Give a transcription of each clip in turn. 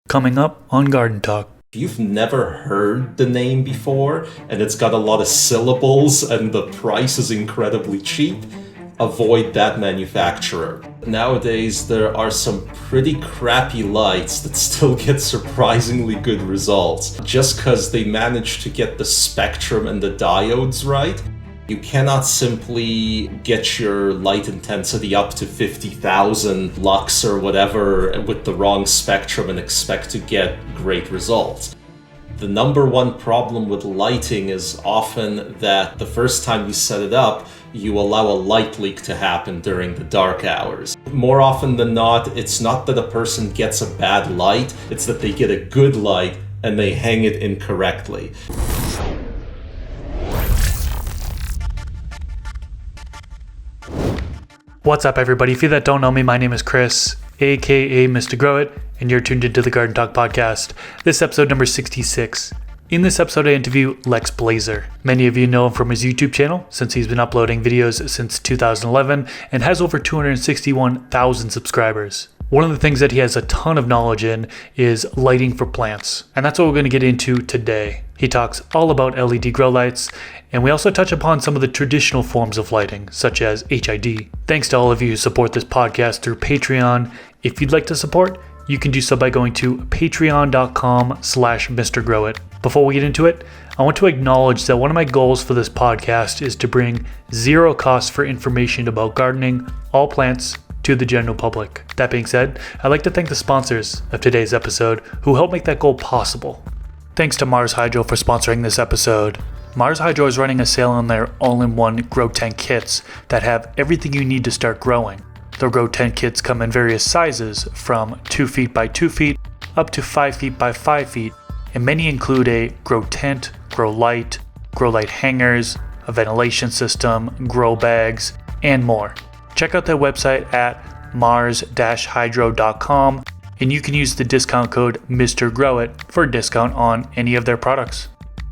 Coming up on Garden Talk. If you've never heard the name before and it's got a lot of syllables and the price is incredibly cheap, avoid that manufacturer. Nowadays, there are some pretty crappy lights that still get surprisingly good results. Just because they managed to get the spectrum and the diodes right, you cannot simply get your light intensity up to 50,000 lux or whatever with the wrong spectrum and expect to get great results. The number one problem with lighting is often that the first time you set it up, you allow a light leak to happen during the dark hours. More often than not, it's not that a person gets a bad light, it's that they get a good light and they hang it incorrectly. What's up, everybody? If you that don't know me, my name is Chris, aka Mr. Grow It, and you're tuned into the Garden Talk podcast. This is episode number 66. In this episode, I interview Lex Blazer. Many of you know him from his YouTube channel, since he's been uploading videos since 2011 and has over 261,000 subscribers. One of the things that he has a ton of knowledge in is lighting for plants, and that's what we're going to get into today. He talks all about LED grow lights, and we also touch upon some of the traditional forms of lighting, such as HID. Thanks to all of you who support this podcast through Patreon. If you'd like to support, you can do so by going to patreon.com/MrGrowIt. Before we get into it, I want to acknowledge that one of my goals for this podcast is to bring zero cost for information about gardening, all plants, to the general public. That being said, I'd like to thank the sponsors of today's episode who helped make that goal possible. Thanks to Mars Hydro for sponsoring this episode. Mars Hydro is running a sale on their all-in-one grow tent kits that have everything you need to start growing. The grow tent kits come in various sizes from 2 feet by 2 feet up to 5 feet by 5 feet, and many include a grow tent, grow light hangers, a ventilation system, grow bags, and more. Check out their website at mars-hydro.com, and you can use the discount code MrGrowIt for a discount on any of their products.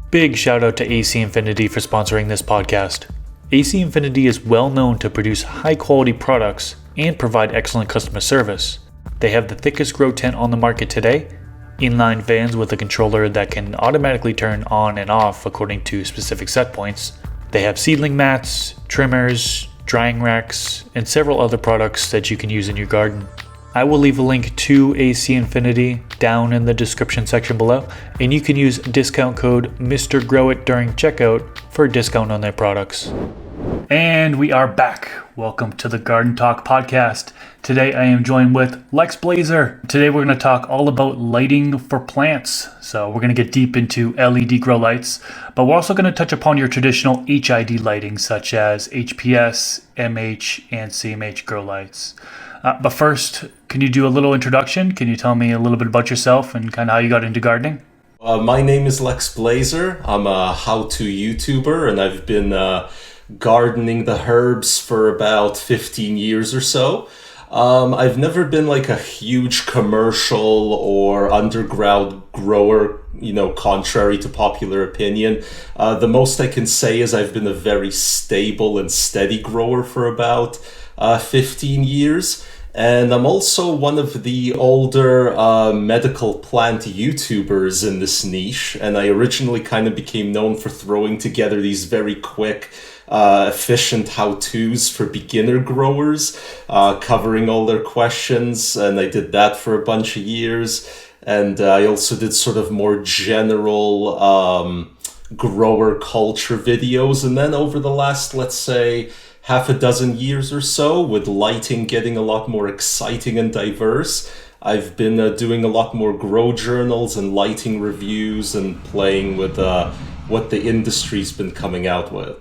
Big shout out to AC Infinity for sponsoring this podcast. AC Infinity is well known to produce high quality products and provide excellent customer service. They have the thickest grow tent on the market today, inline fans with a controller that can automatically turn on and off according to specific set points. They have seedling mats, trimmers, drying racks, and several other products that you can use in your garden. I will leave a link to AC Infinity down in the description section below, and you can use discount code MrGrowIt during checkout for a discount on their products. And we are back. Welcome to the Garden Talk podcast. Today I am joined with Lex Blazer. Today we're going to talk all about lighting for plants. So we're going to get deep into LED grow lights, but we're also going to touch upon your traditional HID lighting such as HPS, MH, and CMH grow lights. But first, can you do a little introduction? Can you tell me a little bit about yourself and kind of how you got into gardening? My name is Lex Blazer. I'm a how-to YouTuber, and I've been gardening the herbs for about 15 years or so. I've never been like a huge commercial or underground grower, contrary to popular opinion. The most I can say is I've been a very stable and steady grower for about 15 years. And I'm also one of the older medical plant YouTubers in this niche. And I originally kind of became known for throwing together these very quick, efficient how-tos for beginner growers, covering all their questions. And I did that for a bunch of years. And I also did sort of more general grower culture videos. And then over the last, let's say, half a dozen years or so, with lighting getting a lot more exciting and diverse, I've been doing a lot more grow journals and lighting reviews and playing with what the industry's been coming out with.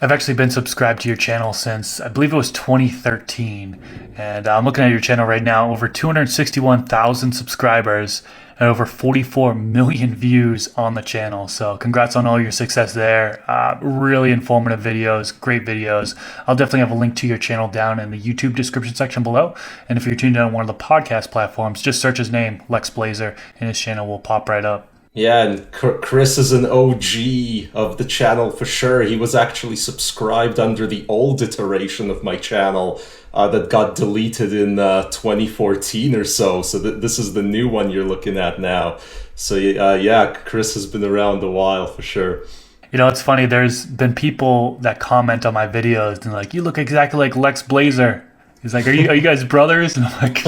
I've actually been subscribed to your channel since, I believe it was 2013. And I'm looking at your channel right now, over 261,000 subscribers and over 44 million views on the channel. So congrats on all your success there. Really informative videos, great videos. I'll definitely have a link to your channel down in the YouTube description section below. And if you're tuned in on one of the podcast platforms, just search his name, Lex Blazer, and his channel will pop right up. Yeah, and Chris is an OG of the channel for sure. He was actually subscribed under the old iteration of my channel that got deleted in 2014 or so. So this is the new one you're looking at now. So yeah, Chris has been around a while for sure. You know, it's funny. There's been people that comment on my videos and like, you look exactly like Lex Blazer. He's like, are you guys brothers? And I'm like,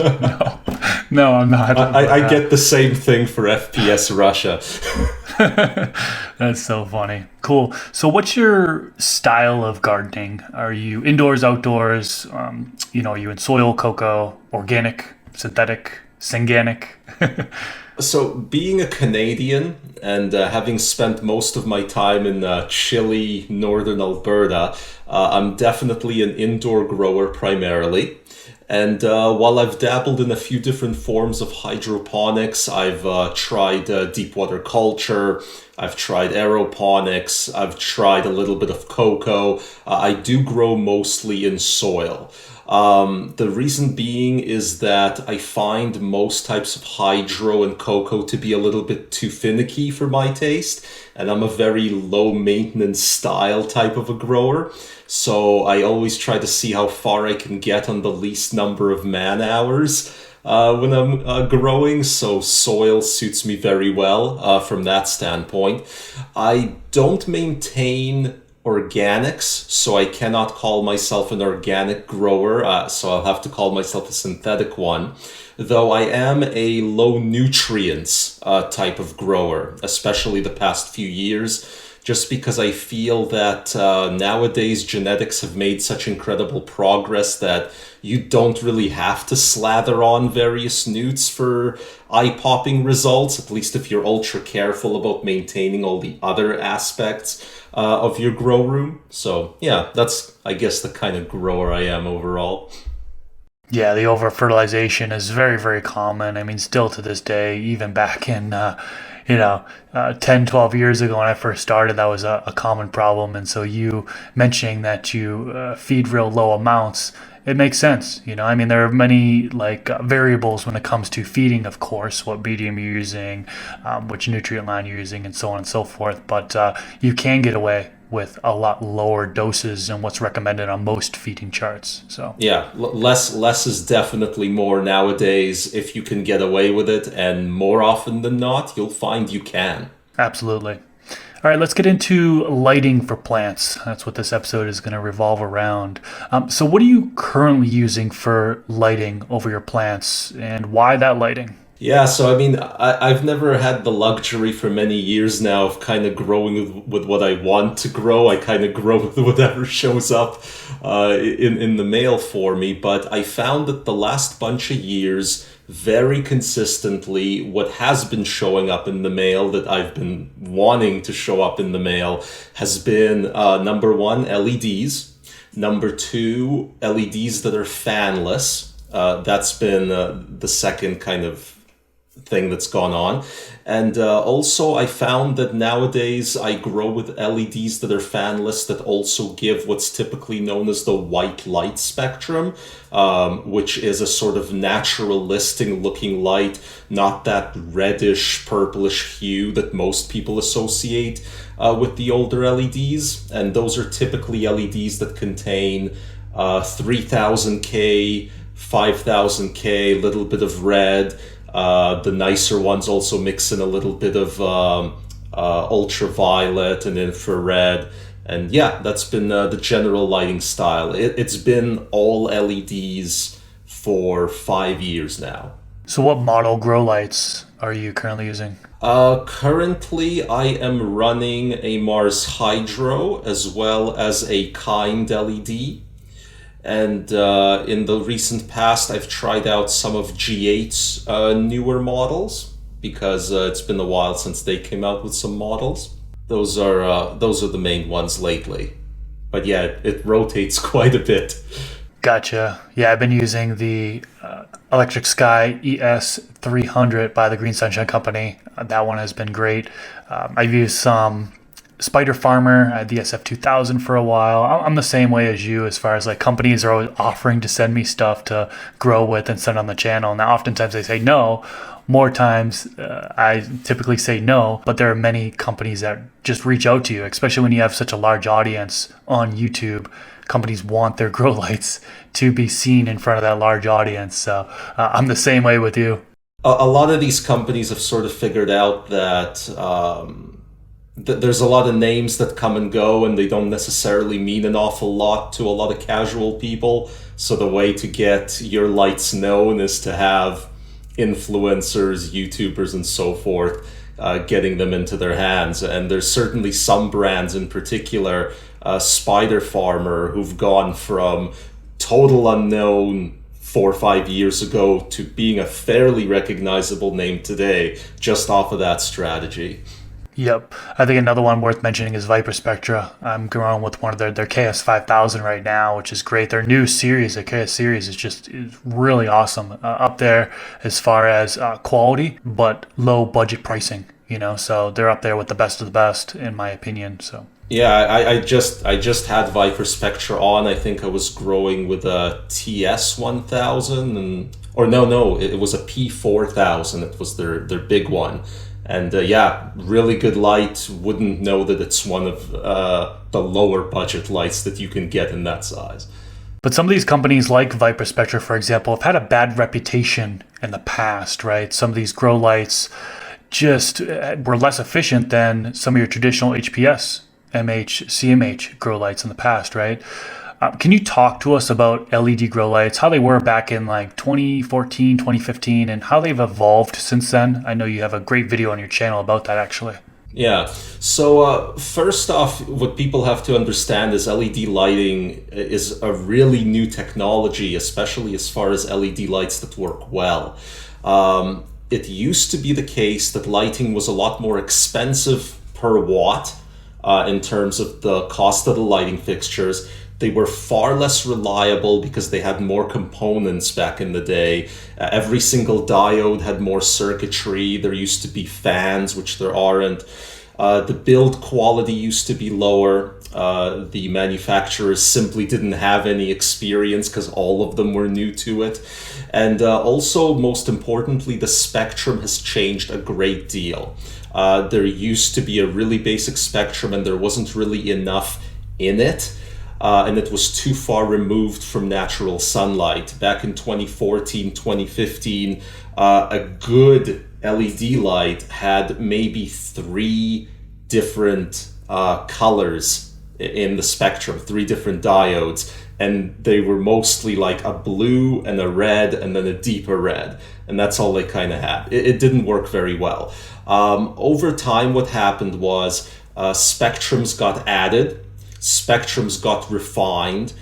no, I'm not. I get the same thing for FPS Russia. That's so funny. Cool. So what's your style of gardening? Are you indoors, outdoors? Are you in soil, cocoa, organic, synthetic, synganic? So, being a Canadian and having spent most of my time in chilly northern Alberta, I'm definitely an indoor grower primarily. And while I've dabbled in a few different forms of hydroponics, I've tried deep water culture, I've tried aeroponics, I've tried a little bit of cocoa. I do grow mostly in soil. The reason being is that I find most types of hydro and cocoa to be a little bit too finicky for my taste, and I'm a very low maintenance style type of a grower. So I always try to see how far I can get on the least number of man hours when I'm growing. So soil suits me very well from that standpoint. I don't maintain organics, so I cannot call myself an organic grower, so I'll have to call myself a synthetic one, though I am a low nutrients type of grower, especially the past few years, just because I feel that nowadays genetics have made such incredible progress that you don't really have to slather on various newts for eye-popping results, at least if you're ultra careful about maintaining all the other aspects of your grow room. So yeah, that's, I guess, the kind of grower I am overall. Yeah, the over-fertilization is very, very common. I mean, still to this day, even back in 10, 12 years ago when I first started, that was a common problem. And so you mentioning that you feed real low amounts, it makes sense. I mean, there are many variables when it comes to feeding, of course, what medium you're using, which nutrient line you're using, and so on and so forth. But you can get away with a lot lower doses than what's recommended on most feeding charts. So yeah, less is definitely more nowadays if you can get away with it, and more often than not, you'll find you can. Absolutely. All right, let's get into lighting for plants. That's what this episode is going to revolve around. So what are you currently using for lighting over your plants, and why that lighting? Yeah, so I mean, I've never had the luxury for many years now of kind of growing with what I want to grow. I kind of grow with whatever shows up in the mail for me. But I found that the last bunch of years, very consistently, what has been showing up in the mail that I've been wanting to show up in the mail has been number one, LEDs. Number two, LEDs that are fanless. That's been the second kind of thing that's gone on. And also I found that nowadays I grow with LEDs that are fanless that also give what's typically known as the white light spectrum, which is a sort of naturalistic looking light, not that reddish purplish hue that most people associate with the older LEDs. And those are typically LEDs that contain 3000K, 5000K, little bit of red. The nicer ones also mix in a little bit of ultraviolet and infrared. And yeah, that's been the general lighting style. It's been all LEDs for 5 years now. So what model grow lights are you currently using? Currently, I am running a Mars Hydro as well as a Kind LED. And in the recent past, I've tried out some of G8's newer models because it's been a while since they came out with some models. Those are the main ones lately. But yeah, it rotates quite a bit. Gotcha. Yeah, I've been using the Electric Sky ES300 by the Green Sunshine Company. That one has been great. I've used some Spider Farmer. I had the SF2000 for a while. I'm the same way as you as far as companies are always offering to send me stuff to grow with and send on the channel. Now, oftentimes they say no, more times I typically say no, but there are many companies that just reach out to you, especially when you have such a large audience on YouTube. Companies want their grow lights to be seen in front of that large audience. So I'm the same way with you. A lot of these companies have sort of figured out that there's a lot of names that come and go, and they don't necessarily mean an awful lot to a lot of casual people. So the way to get your lights known is to have influencers, YouTubers, and so forth, getting them into their hands. And there's certainly some brands in particular, Spider Farmer, who've gone from total unknown 4 or 5 years ago to being a fairly recognizable name today, just off of that strategy. Yep. I think another one worth mentioning is Viper Spectra. I'm going with one of their KS5000 right now, which is great. Their new series, their KS series, is really awesome. Up there as far as quality, but low budget pricing. So they're up there with the best of the best, in my opinion. So. Yeah, I just had Viper Spectra on. I think I was growing with a TS1000 it was a P4000. It was their big one. And really good light. Wouldn't know that it's one of the lower budget lights that you can get in that size. But some of these companies like Viper Spectra, for example, have had a bad reputation in the past, right? Some of these grow lights just were less efficient than some of your traditional HPS, MH, CMH grow lights in the past, right? Can you talk to us about LED grow lights, how they were back in like 2014, 2015, and how they've evolved since then? I know you have a great video on your channel about that, actually. Yeah. So first off, what people have to understand is LED lighting is a really new technology, especially as far as LED lights that work well. It used to be the case that lighting was a lot more expensive per watt in terms of the cost of the lighting fixtures. They were far less reliable because they had more components back in the day. Every single diode had more circuitry. There used to be fans, which there aren't. The build quality used to be lower. The manufacturers simply didn't have any experience because all of them were new to it. And also, most importantly, the spectrum has changed a great deal. There used to be a really basic spectrum and there wasn't really enough in it. And it was too far removed from natural sunlight. Back in 2014, 2015, a good LED light had maybe 3 different colors in the spectrum, 3 different diodes, and they were mostly like a blue and a red and then a deeper red, and that's all they kind of had. It didn't work very well. Over time, what happened was spectrums got added, spectrums got refined,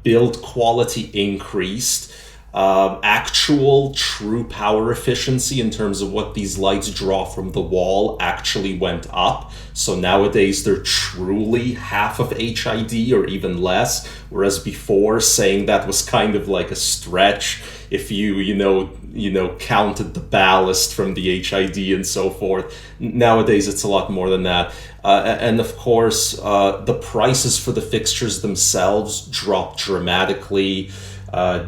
build quality increased, actual true power efficiency in terms of what these lights draw from the wall actually went up. So nowadays they're truly half of HID or even less, whereas before saying that was kind of like a stretch if you counted the ballast from the HID and so forth. Nowadays it's a lot more than that. And of course, the prices for the fixtures themselves dropped dramatically.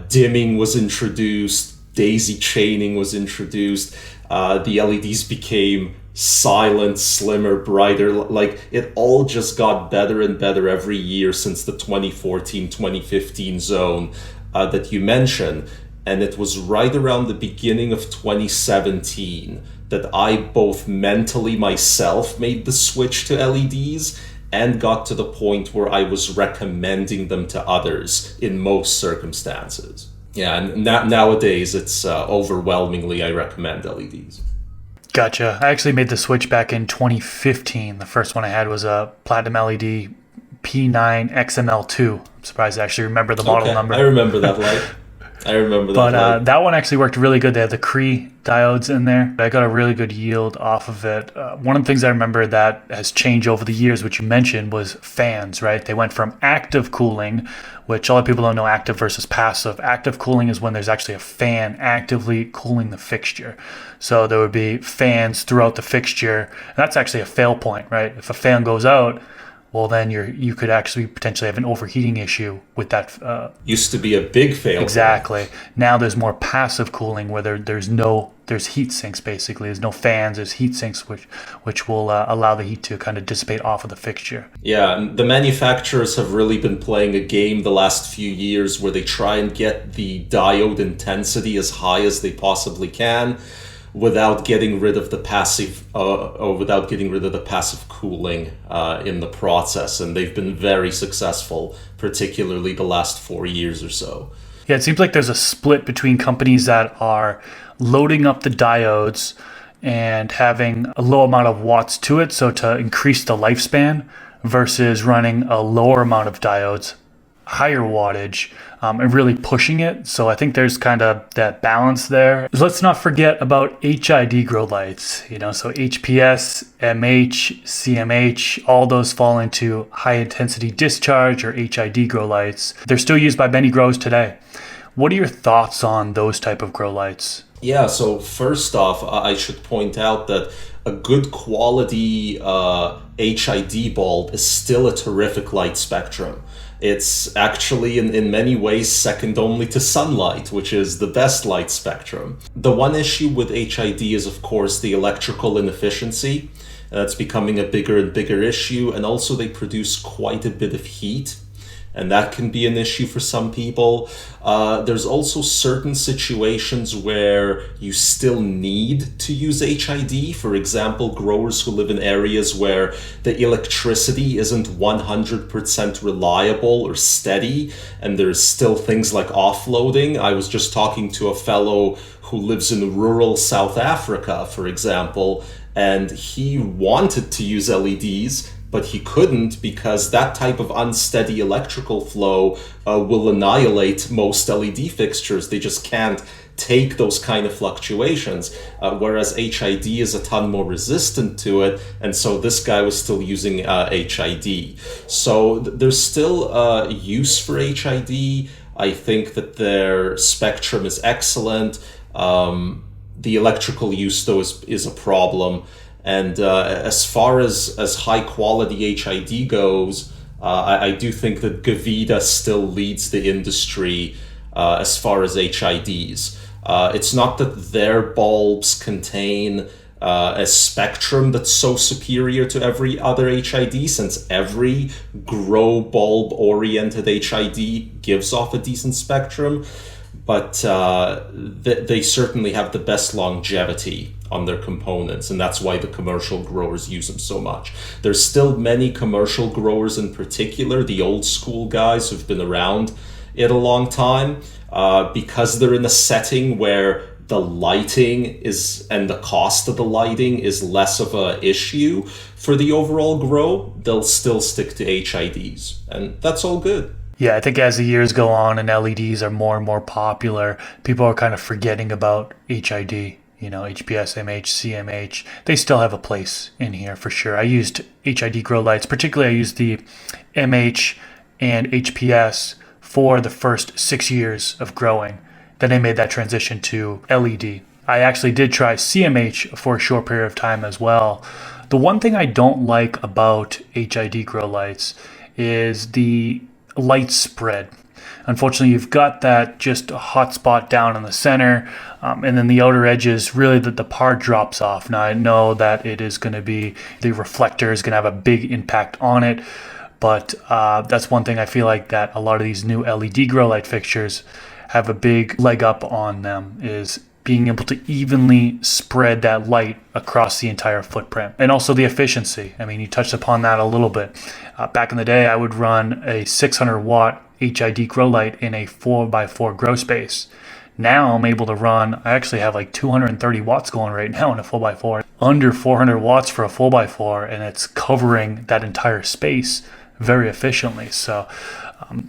Dimming was introduced, daisy chaining was introduced, the LEDs became silent, slimmer, brighter. Like, it all just got better and better every year since the 2014-2015 zone that you mentioned. And it was right around the beginning of 2017 that I both mentally myself made the switch to LEDs and got to the point where I was recommending them to others in most circumstances. Yeah, and nowadays it's overwhelmingly I recommend LEDs. Gotcha. I actually made the switch back in 2015. The first one I had was a Platinum LED P9 XML2. I'm surprised I actually remember the model number. I remember that light. But that one actually worked really good. They had the Cree diodes in there. I got a really good yield off of it. One of the things I remember that has changed over the years, which you mentioned, was fans, right? They went from active cooling, which a lot of people don't know active versus passive. Active cooling is when there's actually a fan actively cooling the fixture. So there would be fans throughout the fixture. And that's actually a fail point, right? If a fan goes out, well, then you could actually potentially have an overheating issue with that. Used to be a big fail. Exactly. Now there's more passive cooling where there's heat sinks basically. There's no fans. There's heat sinks which will allow the heat to kind of dissipate off of the fixture. Yeah, and the manufacturers have really been playing a game the last few years where they try and get the diode intensity as high as they possibly can, without getting rid of the passive cooling in the process, and they've been very successful, particularly the last 4 years or so. Yeah, it seems like there's a split between companies that are loading up the diodes and having a low amount of watts to it, so to increase the lifespan, versus running a lower amount of diodes, higher wattage, and really pushing it. So I think there's kind of that balance there. Let's not forget about HID grow lights, so HPS, MH, CMH, all those fall into high intensity discharge or HID grow lights. They're still used by many grows today. What are your thoughts on those type of grow lights? Yeah, so first off, I should point out that a good quality HID bulb is still a terrific light spectrum. It's actually in many ways second only to sunlight, which is the best light spectrum. The one issue with HID is, of course, the electrical inefficiency. That's becoming a bigger and bigger issue, and also they produce quite a bit of heat, and that can be an issue for some people. There's also certain situations where you still need to use HID. For example, growers who live in areas where the electricity isn't 100% reliable or steady, and there's still things like offloading. I was just talking to a fellow who lives in rural South Africa, for example, and he wanted to use LEDs, but he couldn't because that type of unsteady electrical flow will annihilate most LED fixtures. They just can't take those kind of fluctuations, whereas HID is a ton more resistant to it, and so this guy was still using HID. So there's still use for HID. I think that their spectrum is excellent. The electrical use, though, is a problem. And as far as high quality HID goes, I do think that Gavita still leads the industry as far as HIDs. It's not that their bulbs contain a spectrum that's so superior to every other HID, since every grow bulb oriented HID gives off a decent spectrum, but they certainly have the best longevity on their components, and that's why the commercial growers use them so much. There's still many commercial growers, in particular the old school guys who've been around it a long time, because they're in a setting where the lighting is, and the cost of the lighting is less of a issue for the overall grow, they'll still stick to HIDs, and that's all good. Yeah, I think as the years go on and LEDs are more and more popular, people are kind of forgetting about HID. HPS, MH, CMH, they still have a place in here for sure. I used HID grow lights, particularly I used the MH and HPS for the first 6 years of growing. Then I made that transition to LED. I actually did try CMH for a short period of time as well. The one thing I don't like about HID grow lights is the light spread. Unfortunately, you've got that just a hot spot down in the center, and then the outer edges, really the par drops off. Now, I know that it is going to be, the reflector is going to have a big impact on it, but that's one thing I feel like that a lot of these new LED grow light fixtures have a big leg up on them, is being able to evenly spread that light across the entire footprint. And also the efficiency. I mean, you touched upon that a little bit. Back in the day, I would run a 600 watt HID grow light in a 4x4 grow space. Now I'm able to run, I actually have like 230 watts going right now in a 4x4, under 400 watts for a 4x4, and it's covering that entire space very efficiently. So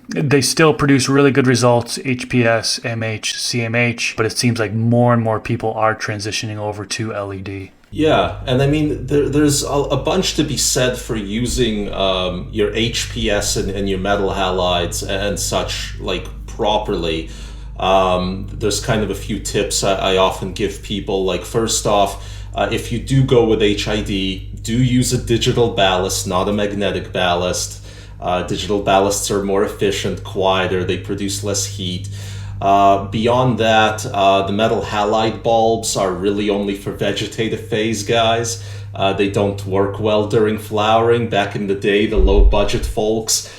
they still produce really good results, HPS, MH, CMH, but it seems like more and more people are transitioning over to LED. Yeah, and I mean, there's a bunch to be said for using your HPS and your metal halides and such like properly. There's kind of a few tips I often give people. Like, first off, if you do go with HID, do use a digital ballast, not a magnetic ballast. Digital ballasts are more efficient, quieter, they produce less heat. Beyond that, the metal halide bulbs are really only for vegetative phase guys. They don't work well during flowering. Back in the day, the low-budget folks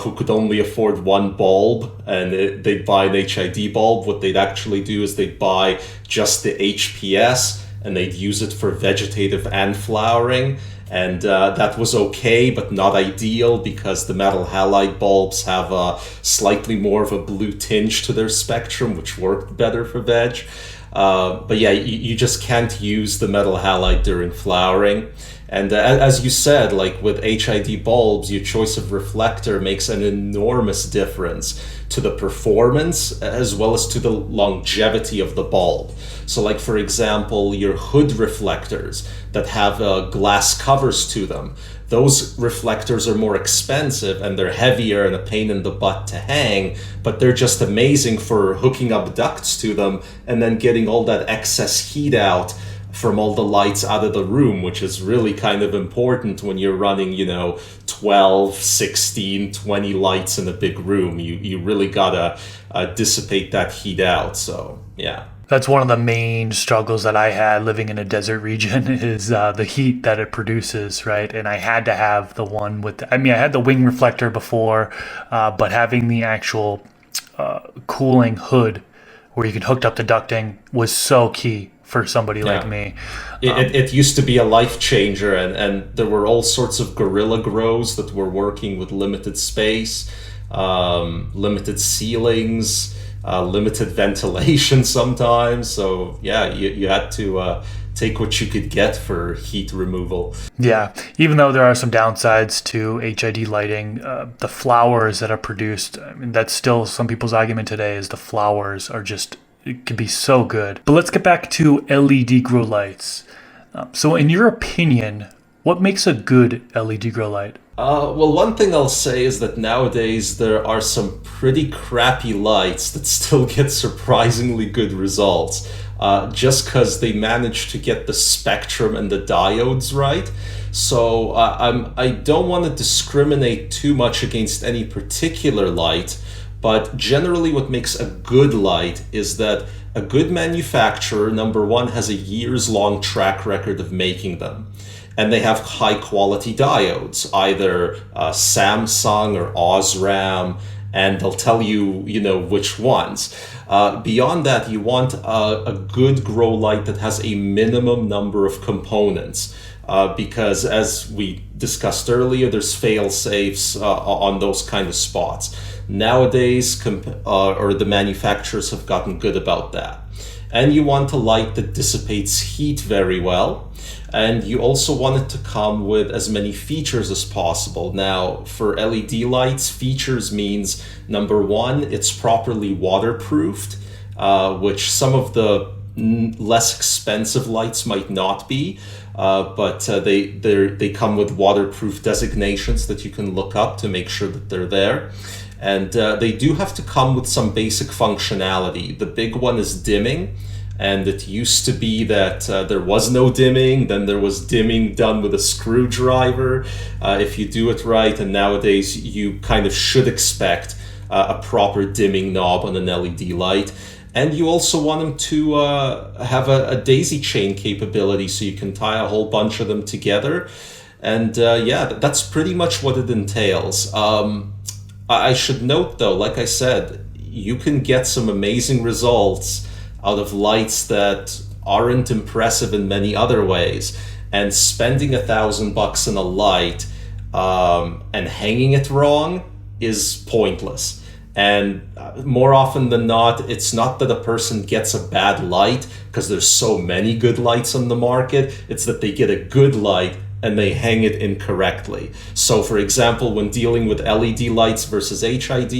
who could only afford one bulb and they'd buy an HID bulb, what they'd actually do is they'd buy just the HPS and they'd use it for vegetative and flowering. And that was okay, but not ideal because the metal halide bulbs have a slightly more of a blue tinge to their spectrum, which worked better for veg. But yeah, you just can't use the metal halide during flowering. And as you said, like with HID bulbs, your choice of reflector makes an enormous difference to the performance as well as to the longevity of the bulb. So like, for example, your hood reflectors that have glass covers to them, those reflectors are more expensive and they're heavier and a pain in the butt to hang, but they're just amazing for hooking up ducts to them and then getting all that excess heat out from all the lights out of the room, which is really kind of important when you're running, 12, 16, 20 lights in a big room. You really gotta dissipate that heat out. So, yeah. That's one of the main struggles that I had living in a desert region is the heat that it produces, right? And I had to have the one with, I had the wing reflector before, but having the actual cooling hood where you can hook up the ducting was so key for somebody like me. It used to be a life changer, and there were all sorts of guerrilla grows that were working with limited space, limited ceilings, limited ventilation sometimes. So yeah, you had to take what you could get for heat removal. Yeah, even though there are some downsides to HID lighting, the flowers that are produced, that's still some people's argument today is the flowers are just, it can be so good. But let's get back to LED grow lights. So in your opinion, what makes a good LED grow light? Well, one thing I'll say is that nowadays there are some pretty crappy lights that still get surprisingly good results, just because they manage to get the spectrum and the diodes right. So I don't want to discriminate too much against any particular light, but generally what makes a good light is that a good manufacturer, number one, has a years-long track record of making them. And they have high-quality diodes, either Samsung or Osram, and they'll tell you, which ones. Beyond that, you want a good grow light that has a minimum number of components. Because as we discussed earlier, there's fail-safes on those kind of spots. Nowadays, the manufacturers have gotten good about that. And you want a light that dissipates heat very well. And you also want it to come with as many features as possible. Now, for LED lights, features means, number one, it's properly waterproofed, which some of the less expensive lights might not be, but they come with waterproof designations that you can look up to make sure that they're there. And they do have to come with some basic functionality. The big one is dimming. And it used to be that there was no dimming, then there was dimming done with a screwdriver if you do it right. And nowadays you kind of should expect a proper dimming knob on an LED light. And you also want them to have a daisy chain capability so you can tie a whole bunch of them together. And that's pretty much what it entails. I should note though, like I said, you can get some amazing results out of lights that aren't impressive in many other ways, and spending $1,000 on a light and hanging it wrong is pointless. And more often than not, it's not that a person gets a bad light because there's so many good lights on the market. It's that they get a good light and they hang it incorrectly. So for example, when dealing with LED lights versus HID,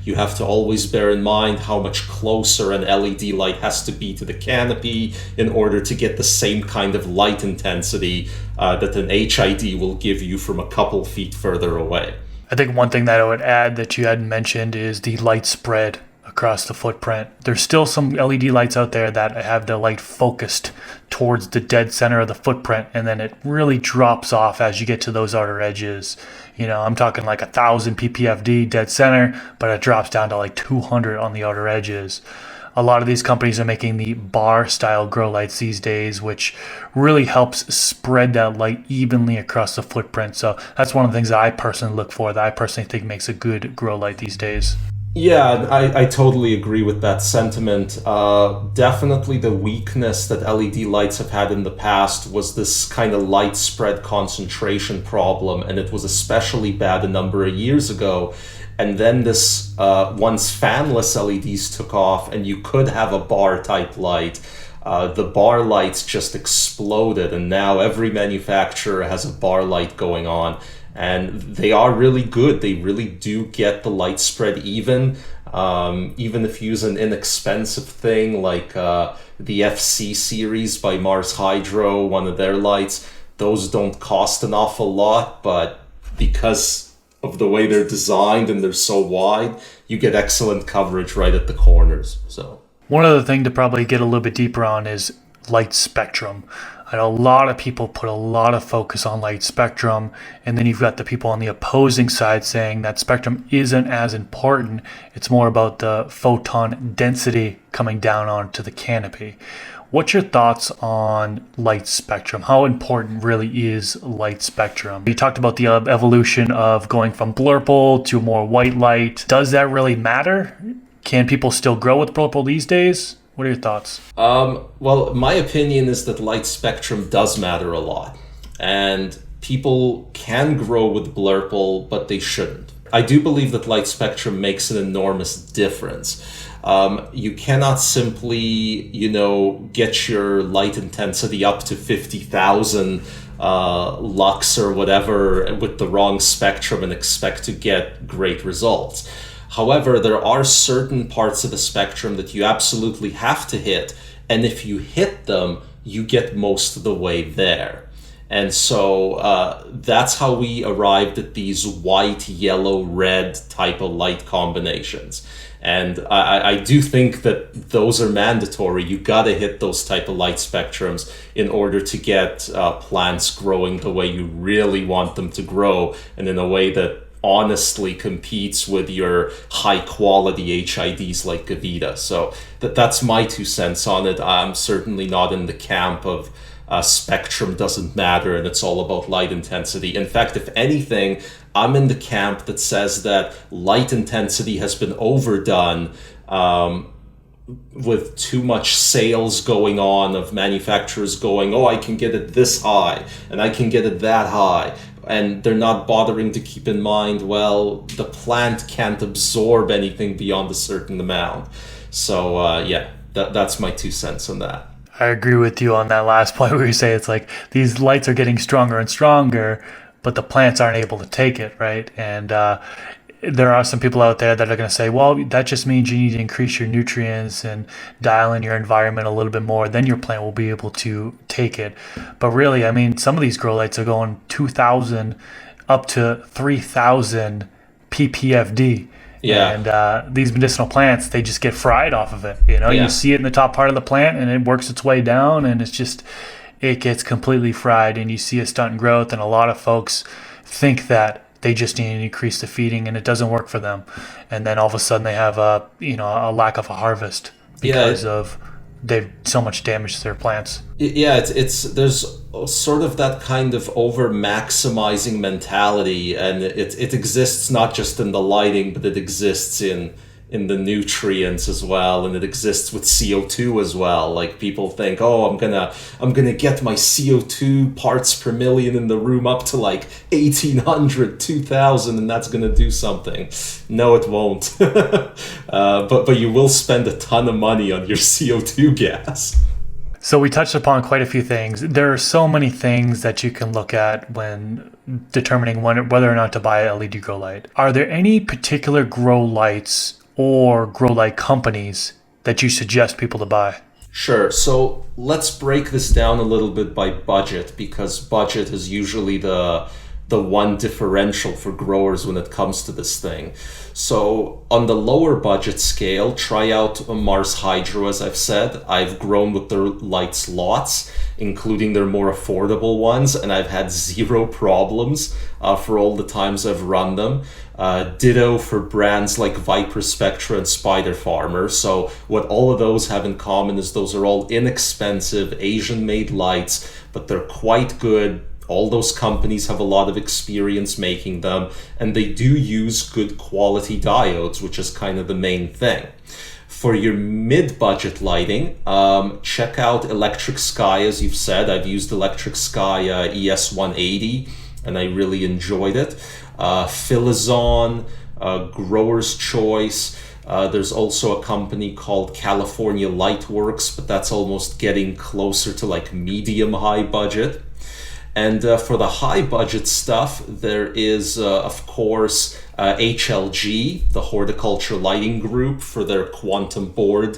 you have to always bear in mind how much closer an LED light has to be to the canopy in order to get the same kind of light intensity that an HID will give you from a couple feet further away. I think one thing that I would add that you hadn't mentioned is the light spread across the footprint. There's still some LED lights out there that have the light focused towards the dead center of the footprint, and then it really drops off as you get to those outer edges. I'm talking like 1,000 ppfd dead center, but it drops down to like 200 on the outer edges. A lot of these companies are making the bar style grow lights these days, which really helps spread that light evenly across the footprint. So that's one of the things that I personally look for, that I personally think makes a good grow light these days. Yeah, I totally agree with that sentiment. Definitely the weakness that LED lights have had in the past was this kind of light spread concentration problem, and it was especially bad a number of years ago. And then this, once fanless LEDs took off and you could have a bar type light, the bar lights just exploded, and now every manufacturer has a bar light going on. And they are really good. They really do get the light spread even. Even if you use an inexpensive thing like the FC series by Mars Hydro, one of their lights, those don't cost an awful lot, but because of the way they're designed and they're so wide, you get excellent coverage right at the corners. So one other thing to probably get a little bit deeper on is light spectrum. I know a lot of people put a lot of focus on light spectrum, and then you've got the people on the opposing side saying that spectrum isn't as important. It's more about the photon density coming down onto the canopy. What's your thoughts on light spectrum? How important really is light spectrum? You talked about the evolution of going from blurple to more white light. Does that really matter? Can people still grow with blurple these days? What are your thoughts? Well, my opinion is that light spectrum does matter a lot. And people can grow with blurple, but they shouldn't. I do believe that light spectrum makes an enormous difference. You cannot simply, get your light intensity up to 50,000 lux or whatever with the wrong spectrum and expect to get great results. However, there are certain parts of the spectrum that you absolutely have to hit, and if you hit them, you get most of the way there. And so that's how we arrived at these white, yellow, red type of light combinations. And I do think that those are mandatory. You gotta hit those type of light spectrums in order to get plants growing the way you really want them to grow, and in a way that honestly competes with your high quality HIDs like Gavita. So that's my 2 cents on it. I'm certainly not in the camp of spectrum doesn't matter and it's all about light intensity. In fact, if anything, I'm in the camp that says that light intensity has been overdone with too much sales going on of manufacturers going, I can get it this high and I can get it that high. And they're not bothering to keep in mind, the plant can't absorb anything beyond a certain amount. So that's my 2 cents on that. I agree with you on that last point where you say it's like these lights are getting stronger and stronger, but the plants aren't able to take it, right? And there are some people out there that are going to say, that just means you need to increase your nutrients and dial in your environment a little bit more, then your plant will be able to take it. But really, some of these grow lights are going 2,000 up to 3,000 ppfd. Yeah. And these medicinal plants, they just get fried off of it. You see it in the top part of the plant and it works its way down, and it gets completely fried, and you see a stunt in growth. And a lot of folks think that they just need to increase the feeding, and it doesn't work for them. And then all of a sudden they have a lack of a harvest because of they've so much damage to their plants. Yeah, there's sort of that kind of over maximizing mentality, and it exists not just in the lighting, but it exists in the nutrients as well, and it exists with CO2 as well. Like, people think, I'm gonna get my CO2 parts per million in the room up to like 1,800, 2,000, and that's gonna do something. No, it won't. But you will spend a ton of money on your CO2 gas. So we touched upon quite a few things. There are so many things that you can look at when determining whether or not to buy a LED grow light. Are there any particular grow lights or grow light companies that you suggest people to buy? Sure. So let's break this down a little bit by budget, because budget is usually the the one differential for growers when it comes to this thing. So on the lower budget scale, try out Mars Hydro. As I've said, I've grown with their lights lots, including their more affordable ones, and I've had zero problems for all the times I've run them. Ditto for brands like Viper Spectra and Spider Farmer. So what all of those have in common is those are all inexpensive Asian-made lights, but they're quite good. All those companies have a lot of experience making them, and they do use good quality diodes, which is kind of the main thing. For your mid-budget lighting, check out Electric Sky. As you've said, I've used Electric Sky ES180, and I really enjoyed it. Philizon, Grower's Choice. There's also a company called California Lightworks, but that's almost getting closer to like medium-high budget. And for the high budget stuff, there is, of course, HLG, the Horticulture Lighting Group, for their quantum board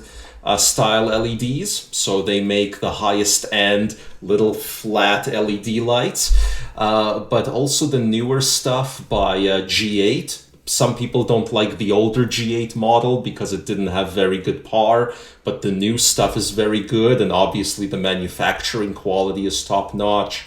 style LEDs. So they make the highest end little flat LED lights, but also the newer stuff by G8. Some people don't like the older G8 model because it didn't have very good PAR, but the new stuff is very good, and obviously the manufacturing quality is top notch.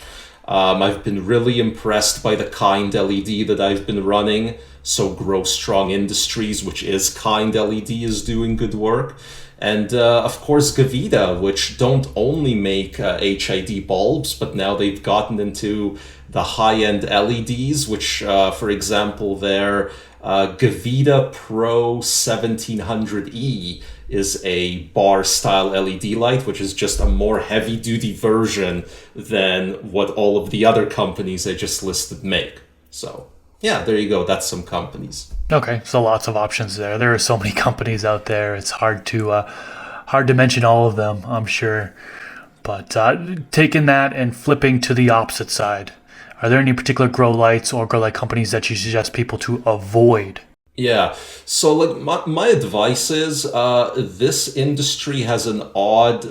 I've been really impressed by the Kind LED that I've been running. So Grow Strong Industries, which is Kind LED, is doing good work. And of course Gavita, which don't only make HID bulbs, but now they've gotten into the high-end LEDs, which for example their Gavita Pro 1700E is a bar style LED light, which is just a more heavy duty version than what all of the other companies I just listed make. So yeah, there you go. That's some companies. Okay, so lots of options there. There are so many companies out there. It's hard to mention all of them, I'm sure. But taking that and flipping to the opposite side, are there any particular grow lights or grow light companies that you suggest people to avoid? Yeah, so like my advice is this industry has an odd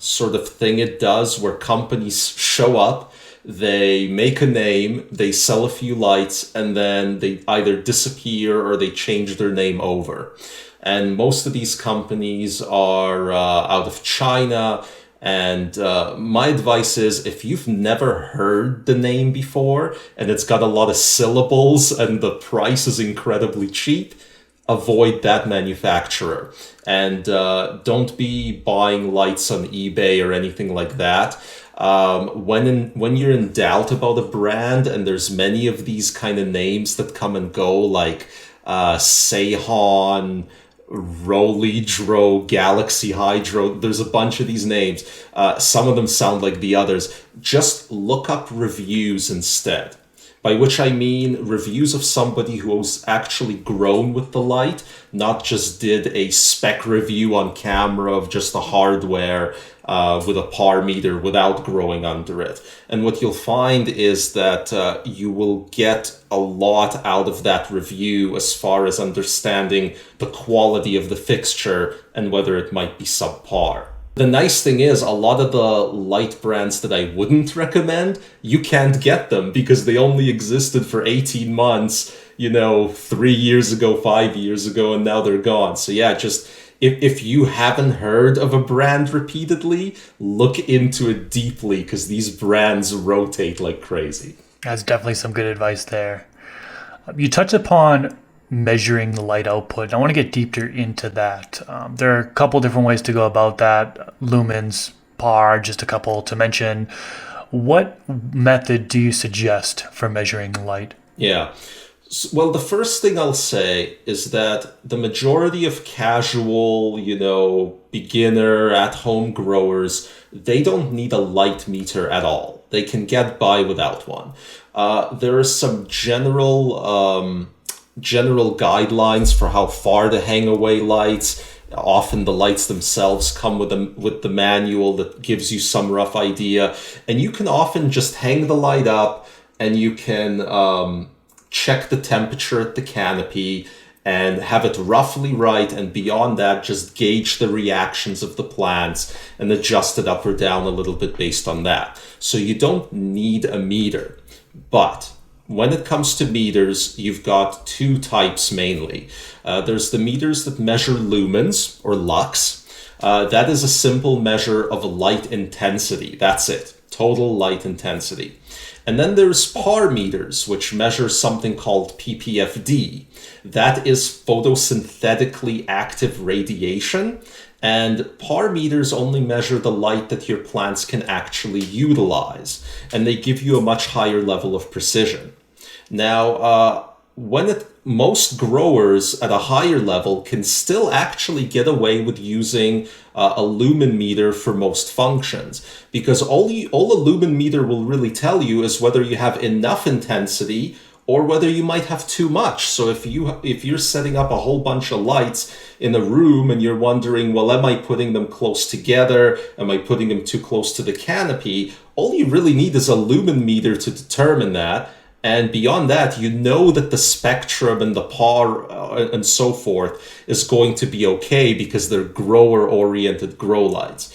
sort of thing it does where companies show up, they make a name, they sell a few lights, and then they either disappear or they change their name over. And most of these companies are out of China. And my advice is, if you've never heard the name before and it's got a lot of syllables and the price is incredibly cheap, avoid that manufacturer. And don't be buying lights on eBay or anything like that. When you're in doubt about a brand, and there's many of these kind of names that come and go, like Seihan, Rolidro, Galaxy Hydro, there's a bunch of these names. Some of them sound like the others. Just look up reviews instead. By which I mean reviews of somebody who's actually grown with the light, not just did a spec review on camera of just the hardware with a par meter without growing under it. And what you'll find is that you will get a lot out of that review as far as understanding the quality of the fixture and whether it might be subpar. The nice thing is, a lot of the light brands that I wouldn't recommend, you can't get them because they only existed for 18 months, 3 years ago, 5 years ago, and now they're gone. So yeah, just if you haven't heard of a brand repeatedly, look into it deeply because these brands rotate like crazy. That's definitely some good advice there. You touched upon measuring the light output. I want to get deeper into that. There are a couple different ways to go about that. Lumens, PAR, just a couple to mention. What method do you suggest for measuring light? Yeah. Well, the first thing I'll say is that the majority of casual, beginner, at-home growers, they don't need a light meter at all. They can get by without one. There are some general guidelines for how far to hang away lights. Often the lights themselves come with the manual that gives you some rough idea. And you can often just hang the light up and you can check the temperature at the canopy and have it roughly right. And beyond that, just gauge the reactions of the plants and adjust it up or down a little bit based on that. So you don't need a meter. But when it comes to meters, you've got two types mainly. There's the meters that measure lumens or lux. That is a simple measure of light intensity. That's it. Total light intensity. And then there's PAR meters, which measure something called PPFD. That is photosynthetically active radiation. And PAR meters only measure the light that your plants can actually utilize. And they give you a much higher level of precision. Now, most growers at a higher level can still actually get away with using a lumen meter for most functions, because all a lumen meter will really tell you is whether you have enough intensity or whether you might have too much. So if you're setting up a whole bunch of lights in a room and you're wondering, well, am I putting them close together? Am I putting them too close to the canopy? All you really need is a lumen meter to determine that. And beyond that, you know that the spectrum and the PAR and so forth is going to be okay because they're grower-oriented grow lights.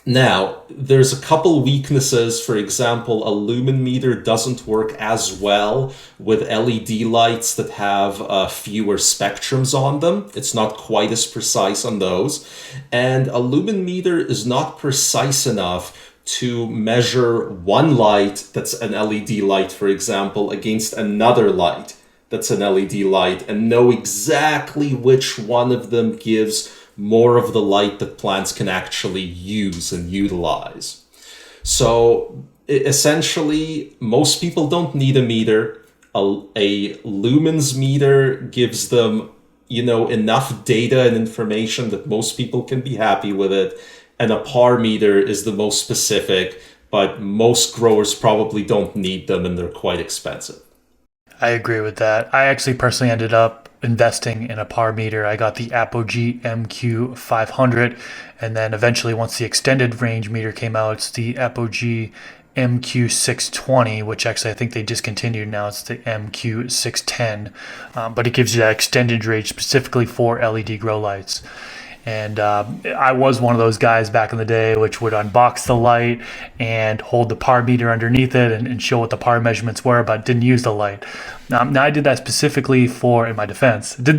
Now, there's a couple weaknesses. For example, a lumen meter doesn't work as well with LED lights that have fewer spectrums on them. It's not quite as precise on those. And a lumen meter is not precise enough to measure one light that's an LED light, for example, against another light that's an LED light and know exactly which one of them gives more of the light that plants can actually use and utilize. So essentially, most people don't need a meter. A lumens meter gives them, enough data and information that most people can be happy with it. And a PAR meter is the most specific, but most growers probably don't need them and they're quite expensive. I agree with that. I actually personally ended up investing in a PAR meter. I got the Apogee MQ500, and then eventually once the extended range meter came out, it's the Apogee MQ620, which actually I think they discontinued now. It's the MQ610, but it gives you that extended range specifically for LED grow lights. And I was one of those guys back in the day which would unbox the light and hold the PAR meter underneath it and show what the PAR measurements were, but didn't use the light. Now I did that specifically for, in my defense, just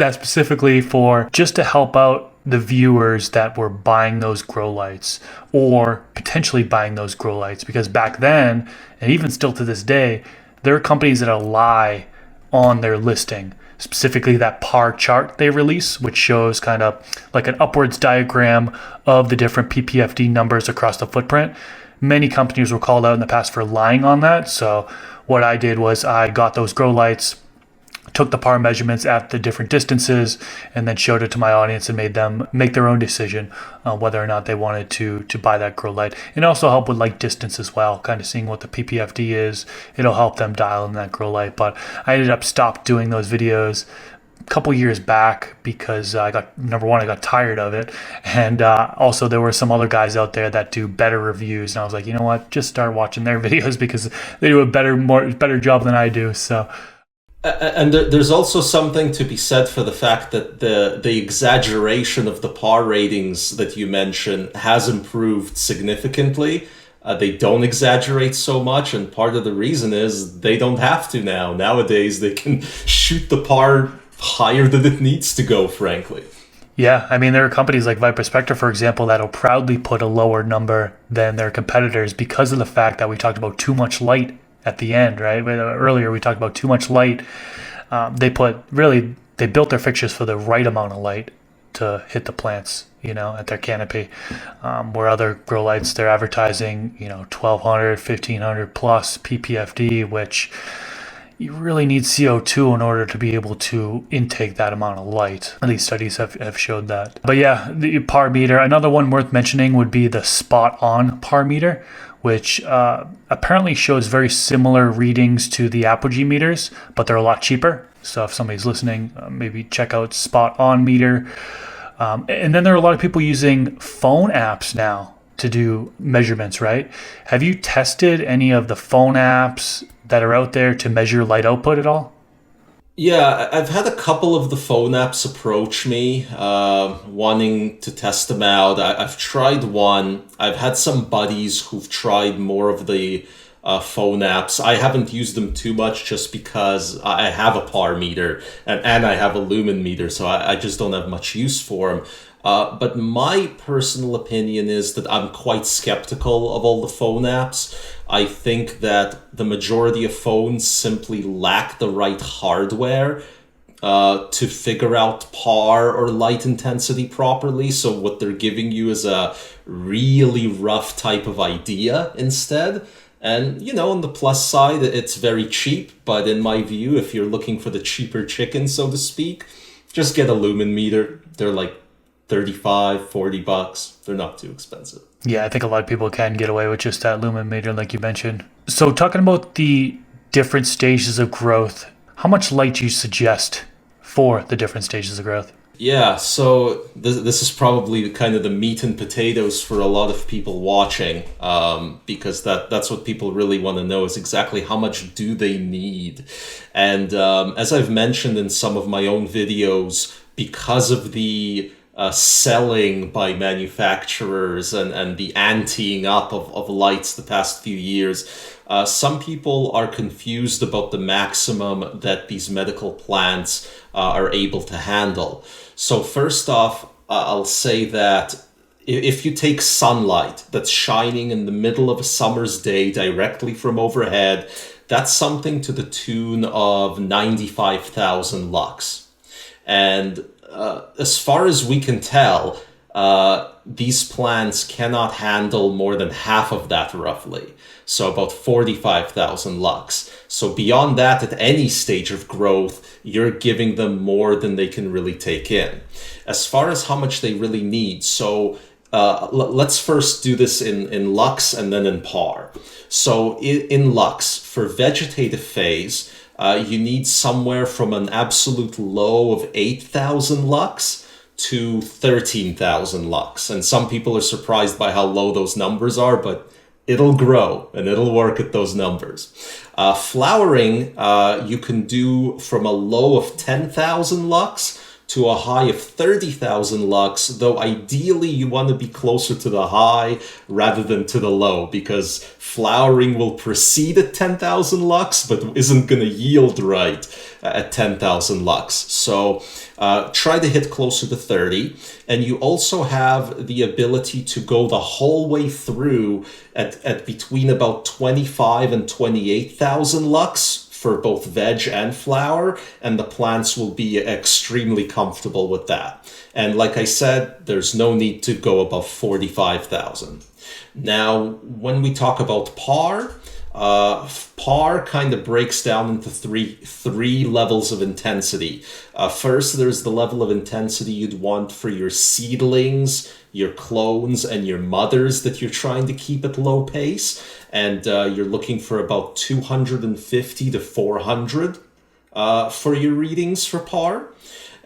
to help out the viewers that were buying those grow lights or potentially buying those grow lights, because back then, and even still to this day, there are companies that lie on their listing. Specifically that PAR chart they release, which shows kind of like an upwards diagram of the different PPFD numbers across the footprint. Many companies were called out in the past for lying on that. So what I did was I got those grow lights, took the PAR measurements at the different distances, and then showed it to my audience and made them make their own decision whether or not they wanted to buy that grow light. And also help with like distance as well, kind of seeing what the PPFD is. It'll help them dial in that grow light. But I ended up stopped doing those videos a couple years back because I got tired of it, and also there were some other guys out there that do better reviews, and I was like, you know what, just start watching their videos because they do a better job than I do. So. And there's also something to be said for the fact that the exaggeration of the PAR ratings that you mentioned has improved significantly. They don't exaggerate so much, and part of the reason is they don't have to now. Nowadays, they can shoot the PAR higher than it needs to go, frankly. Yeah, I mean, there are companies like Viper Spectra, for example, that'll proudly put a lower number than their competitors because of the fact that we talked about too much light at the end, right? Earlier we talked about too much light. They built their fixtures for the right amount of light to hit the plants, at their canopy. Where other grow lights, they're advertising, 1200, 1500 plus PPFD, which you really need CO2 in order to be able to intake that amount of light. These studies have showed that. But yeah, the PAR meter, another one worth mentioning would be the spot on PAR meter, which apparently shows very similar readings to the Apogee meters, but they're a lot cheaper. So if somebody's listening, maybe check out Spot On Meter. And then there are a lot of people using phone apps now to do measurements, right? Have you tested any of the phone apps that are out there to measure light output at all? Yeah, I've had a couple of the phone apps approach me, wanting to test them out. I've tried one. I've had some buddies who've tried more of the phone apps. I haven't used them too much just because I have a par meter and I have a lumen meter, so I just don't have much use for them. But my personal opinion is that I'm quite skeptical of all the phone apps. I think that the majority of phones simply lack the right hardware to figure out par or light intensity properly. So what they're giving you is a really rough type of idea instead. And, on the plus side, it's very cheap. But in my view, if you're looking for the cheaper chicken, so to speak, just get a lumen meter. They're like $35-$40. They're not too expensive. Yeah, I think a lot of people can get away with just that lumen meter like you mentioned. So talking about the different stages of growth, how much light do you suggest for the different stages of growth? Yeah, so this is probably kind of the meat and potatoes for a lot of people watching, because that's what people really want to know is exactly how much do they need. And as I've mentioned in some of my own videos, because of the selling by manufacturers and the anteing up of lights the past few years, some people are confused about the maximum that these medical plants are able to handle. So first off, I'll say that if you take sunlight that's shining in the middle of a summer's day directly from overhead, that's something to the tune of 95,000 lux. And as far as we can tell, these plants cannot handle more than half of that roughly. So about 45,000 lux. So beyond that, at any stage of growth, you're giving them more than they can really take in. As far as how much they really need, so let's first do this in lux and then in par. So in lux, for vegetative phase, you need somewhere from an absolute low of 8,000 lux to 13,000 lux. And some people are surprised by how low those numbers are, but it'll grow and it'll work at those numbers. Flowering, you can do from a low of 10,000 lux to a high of 30,000 lux, though ideally you want to be closer to the high rather than to the low, because flowering will proceed at 10,000 lux, but isn't going to yield right at 10,000 lux. So try to hit closer to 30. And you also have the ability to go the whole way through at between about 25 and 28,000 lux for both veg and flower, and the plants will be extremely comfortable with that. And like I said, there's no need to go above 45,000. Now, when we talk about par, par kind of breaks down into three levels of intensity. First, there's the level of intensity you'd want for your seedlings, your clones, and your mothers that you're trying to keep at low pace. And you're looking for about 250 to 400 for your readings for par.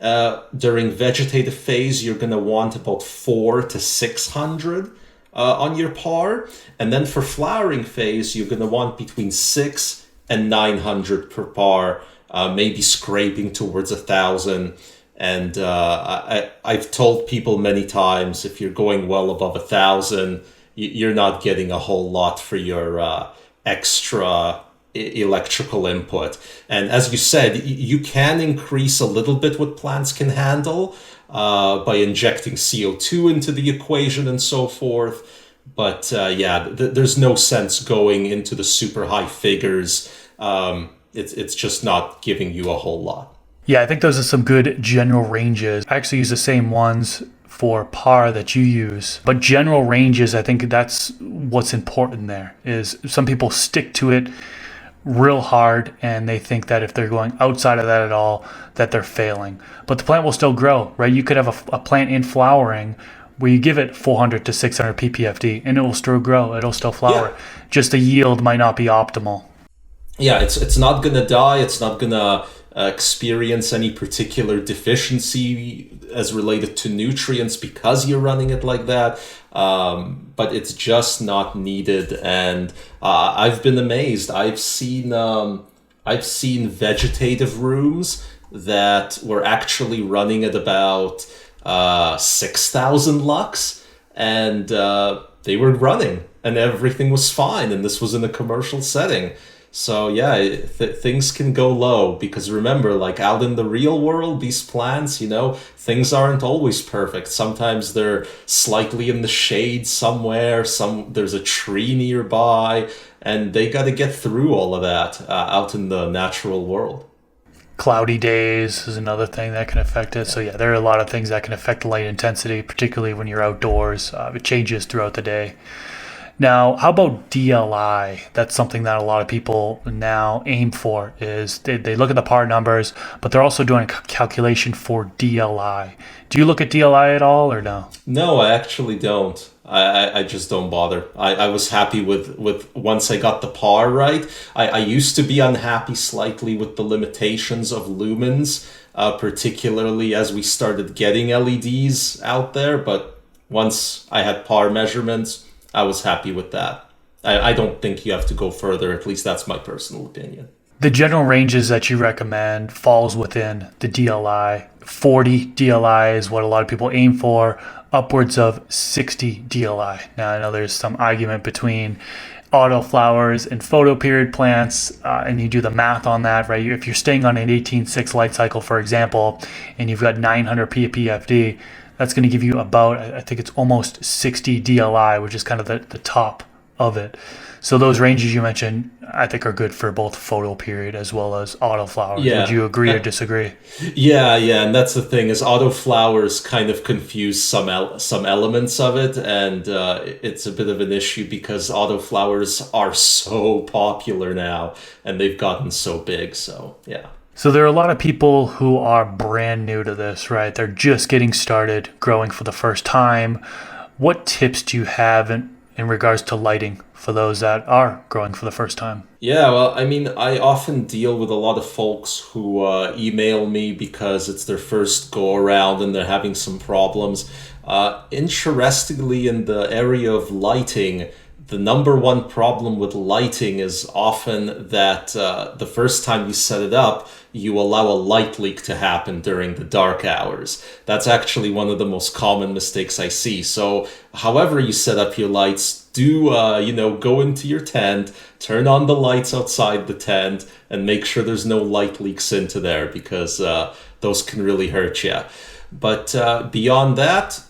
During vegetative phase, you're going to want about 400 to 600 on your par. And then for flowering phase, you're going to want between 600 and 900 per par, maybe scraping towards 1,000. And I've told people many times, if you're going well above 1,000, you're not getting a whole lot for your extra electrical input. And as you said, you can increase a little bit what plants can handle by injecting CO2 into the equation and so forth. But there's no sense going into the super high figures. It's just not giving you a whole lot. Yeah, I think those are some good general ranges. I actually use the same ones for par that you use, but general ranges, I think that's what's important there. Is some people stick to it real hard and they think that if they're going outside of that at all, that they're failing. But the plant will still grow, right? You could have a plant in flowering where you give it 400 to 600 ppfd and it will still grow, it'll still flower. Yeah. Just the yield might not be optimal. Yeah, it's not gonna die, it's not gonna experience any particular deficiency as related to nutrients because you're running it like that, but it's just not needed. And I've been amazed. I've seen vegetative rooms that were actually running at about 6,000 lux, and they were running. and everything was fine, and this was in a commercial setting. So yeah, things can go low because remember, like out in the real world, these plants, things aren't always perfect. Sometimes they're slightly in the shade somewhere, there's a tree nearby, and they got to get through all of that out in the natural world. Cloudy days is another thing that can affect it. So yeah, there are a lot of things that can affect light intensity, particularly when you're outdoors. It changes throughout the day. Now, how about DLI? That's something that a lot of people now aim for. Is they look at the part numbers, but they're also doing a calculation for DLI. Do you look at DLI at all, or no? No, I actually don't. I just don't bother. I was happy with once I got the par right. I used to be unhappy slightly with the limitations of lumens, particularly as we started getting LEDs out there. But once I had par measurements, I was happy with that. I don't think you have to go further. At least that's my personal opinion. The general ranges that you recommend falls within the DLI. 40 DLI is what a lot of people aim for, upwards of 60 DLI. Now, I know there's some argument between autoflowers and photoperiod plants, and you do the math on that, right? If you're staying on an 18.6 light cycle, for example, and you've got 900 ppfd, that's going to give you about, I think it's almost 60 DLI, which is kind of the top of it. So those ranges you mentioned, I think, are good for both photoperiod as well as autoflowers. Yeah. Would you agree or disagree? Yeah, and that's the thing is autoflowers kind of confuse some elements of it, and it's a bit of an issue because autoflowers are so popular now, and they've gotten so big. So yeah. So there are a lot of people who are brand new to this, right? They're just getting started, growing for the first time. What tips do you have in regards to lighting for those that are growing for the first time? Yeah, well, I mean, I often deal with a lot of folks who email me because it's their first go around and they're having some problems. Interestingly, in the area of lighting, the number one problem with lighting is often that the first time you set it up, you allow a light leak to happen during the dark hours. That's actually one of the most common mistakes I see. So however you set up your lights, do go into your tent, turn on the lights outside the tent, and make sure there's no light leaks into there because those can really hurt you. But beyond that,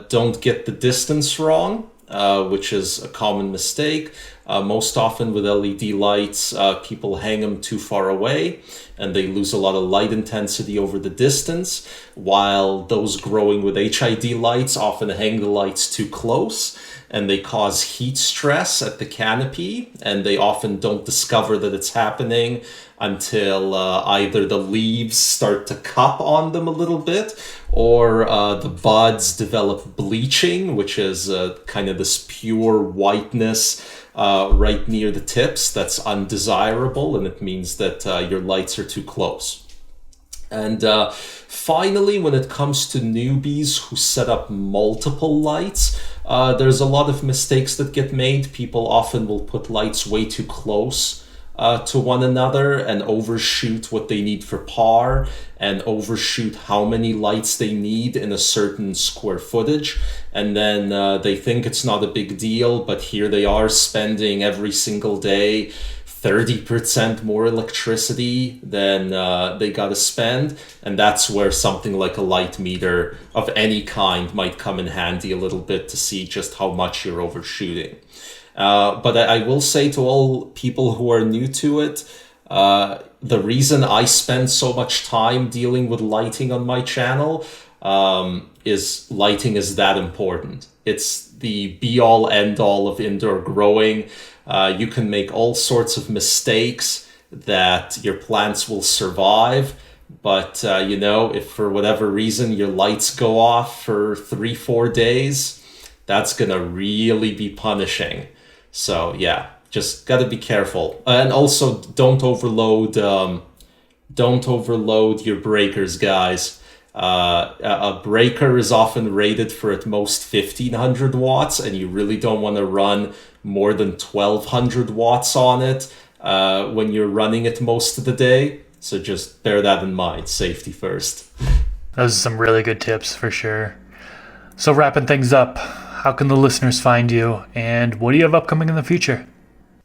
don't get the distance wrong. Which is a common mistake. Most often with LED lights, people hang them too far away and they lose a lot of light intensity over the distance, while those growing with HID lights often hang the lights too close and they cause heat stress at the canopy, and they often don't discover that it's happening until either the leaves start to cup on them a little bit, or the buds develop bleaching, which is kind of this pure whiteness right near the tips that's undesirable, and it means that your lights are too close. And finally, when it comes to newbies who set up multiple lights, there's a lot of mistakes that get made. People often will put lights way too close to one another and overshoot what they need for par and overshoot how many lights they need in a certain square footage. And then they think it's not a big deal, but here they are spending every single day 30% more electricity than they got to spend. And that's where something like a light meter of any kind might come in handy a little bit to see just how much you're overshooting. But I will say to all people who are new to it, the reason I spend so much time dealing with lighting on my channel is lighting is that important. It's the be-all, end-all of indoor growing. You can make all sorts of mistakes that your plants will survive. But, if for whatever reason your lights go off for 3-4 days, that's going to really be punishing. So yeah, just got to be careful. And also don't overload your breakers, guys. A breaker is often rated for at most 1500 watts, and you really don't want to run more than 1200 watts on it when you're running it most of the day. So just bear that in mind. Safety first. Those are some really good tips for sure. So wrapping things up, how can the listeners find you, and what do you have upcoming in the future?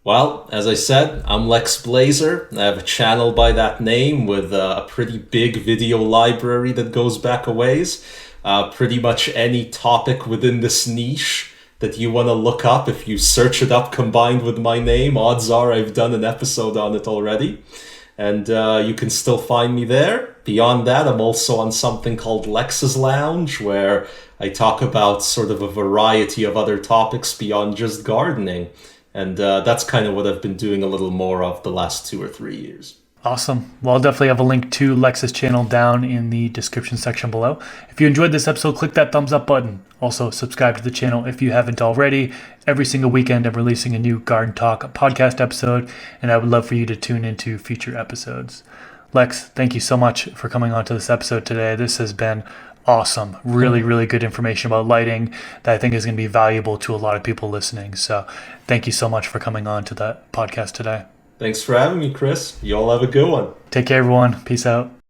Well, as I said, I'm Lex Blazer. I have a channel by that name with a pretty big video library that goes back a ways. Pretty much any topic within this niche that you want to look up, if you search it up combined with my name, odds are I've done an episode on it already. And you can still find me there. Beyond that, I'm also on something called Lex's Lounge, where I talk about sort of a variety of other topics beyond just gardening. And that's kind of what I've been doing a little more of the last 2 or 3 years. Awesome. Well, I'll definitely have a link to Lex's channel down in the description section below. If you enjoyed this episode, click that thumbs up button. Also, subscribe to the channel if you haven't already. Every single weekend, I'm releasing a new Garden Talk podcast episode, and I would love for you to tune into future episodes. Lex, thank you so much for coming on to this episode today. This has been awesome. Really, really good information about lighting that I think is going to be valuable to a lot of people listening. So thank you so much for coming on to that podcast today. Thanks for having me, Chris. You all have a good one. Take care, everyone. Peace out.